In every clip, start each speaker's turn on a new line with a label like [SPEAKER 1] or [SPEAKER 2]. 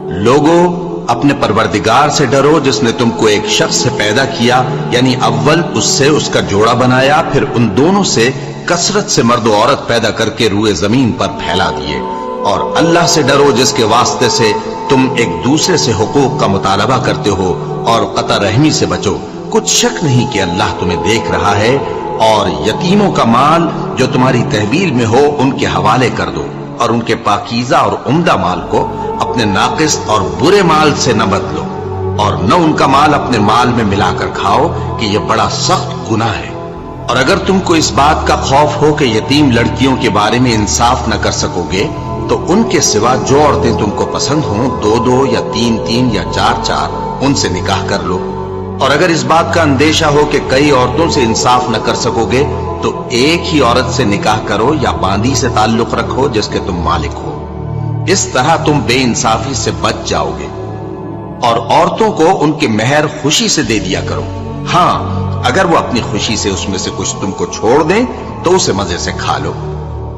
[SPEAKER 1] لوگوں، اپنے پروردگار سے ڈرو جس نے تم کو ایک شخص سے پیدا کیا، یعنی اول اس سے اس کا جوڑا بنایا، پھر ان دونوں سے کثرت سے مرد و عورت پیدا کر کے روئے زمین پر پھیلا دیے۔ اور اللہ سے ڈرو جس کے واسطے سے تم ایک دوسرے سے حقوق کا مطالبہ کرتے ہو، اور قطع رحمی سے بچو، کچھ شک نہیں کہ اللہ تمہیں دیکھ رہا ہے۔ اور یتیموں کا مال جو تمہاری تحویل میں ہو ان کے حوالے کر دو، اور ان کے پاکیزہ اور عمدہ مال کو اپنے ناقص اور برے مال سے نہ بدلو، اور نہ ان کا مال اپنے مال میں ملا کر کھاؤ کہ یہ بڑا سخت گناہ ہے۔ اور اگر تم کو اس بات کا خوف ہو کہ یتیم لڑکیوں کے بارے میں انصاف نہ کر سکو گے تو ان کے سوا جو عورتیں تم کو پسند ہوں، 2 یا 3 یا 4 ان سے نکاح کر لو۔ اور اگر اس بات کا اندیشہ ہو کہ کئی عورتوں سے انصاف نہ کر سکو گے تو ایک ہی عورت سے نکاح کرو یا باندی سے تعلق رکھو جس کے تم مالک ہو، اس طرح تم بے انصافی سے بچ جاؤ گے۔ اور عورتوں کو ان کے مہر خوشی سے دے دیا کرو، ہاں اگر وہ اپنی خوشی سے اس میں سے کچھ تم کو چھوڑ دیں تو اسے مزے سے کھا لو۔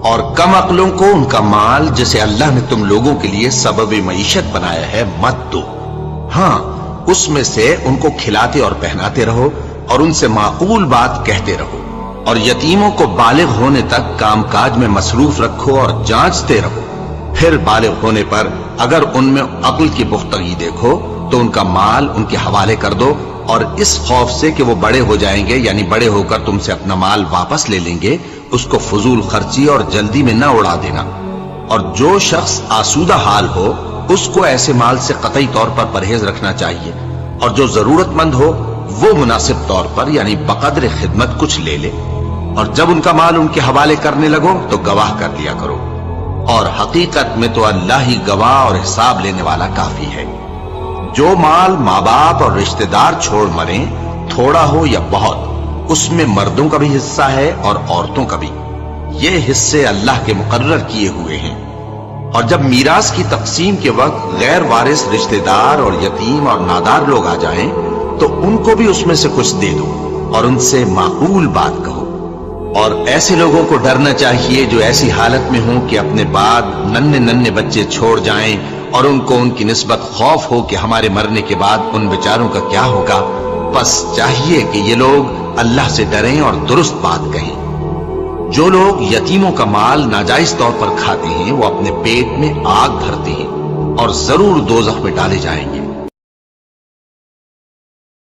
[SPEAKER 1] اور کم عقلوں کو ان کا مال جسے اللہ نے تم لوگوں کے لیے سبب معیشت بنایا ہے مت دو، ہاں اس میں سے ان کو کھلاتے اور پہناتے رہو اور ان سے معقول بات کہتے رہو۔ اور یتیموں کو بالغ ہونے تک کام کاج میں مصروف رکھو اور جانچتے رہو، پھر بالغ ہونے پر اگر ان میں عقل کی پختگی دیکھو تو ان کا مال ان کے حوالے کر دو، اور اس خوف سے کہ وہ بڑے ہو جائیں گے، یعنی بڑے ہو کر تم سے اپنا مال واپس لے لیں گے، اس کو فضول خرچی اور جلدی میں نہ اڑا دینا۔ اور جو شخص آسودہ حال ہو اس کو ایسے مال سے قطعی طور پر پرہیز رکھنا چاہیے، اور جو ضرورت مند ہو وہ مناسب طور پر یعنی بقدر خدمت کچھ لے لے۔ اور جب ان کا مال ان کے حوالے کرنے لگو تو گواہ کر لیا کرو، اور حقیقت میں تو اللہ ہی گواہ اور حساب لینے والا کافی ہے۔ جو مال ماں باپ اور رشتہ دار چھوڑ مریں، تھوڑا ہو یا بہت، اس میں مردوں کا بھی حصہ ہے اور عورتوں کا بھی، یہ حصے اللہ کے مقرر کیے ہوئے ہیں۔ اور جب میراث کی تقسیم کے وقت غیر وارث رشتہ دار اور یتیم اور نادار لوگ آ جائیں تو ان کو بھی اس میں سے کچھ دے دو اور ان سے معقول بات کہو۔ اور ایسے لوگوں کو ڈرنا چاہیے جو ایسی حالت میں ہوں کہ اپنے بعد ننھے بچے چھوڑ جائیں اور ان کو ان کی نسبت خوف ہو کہ ہمارے مرنے کے بعد ان بیچاروں کا کیا ہوگا۔ بس چاہیے کہ یہ لوگ اللہ سے ڈریں اور درست بات کہیں۔ جو لوگ یتیموں کا مال ناجائز طور پر کھاتے ہیں وہ اپنے پیٹ میں آگ بھرتے ہیں اور ضرور دوزخ میں ڈالے جائیں گے۔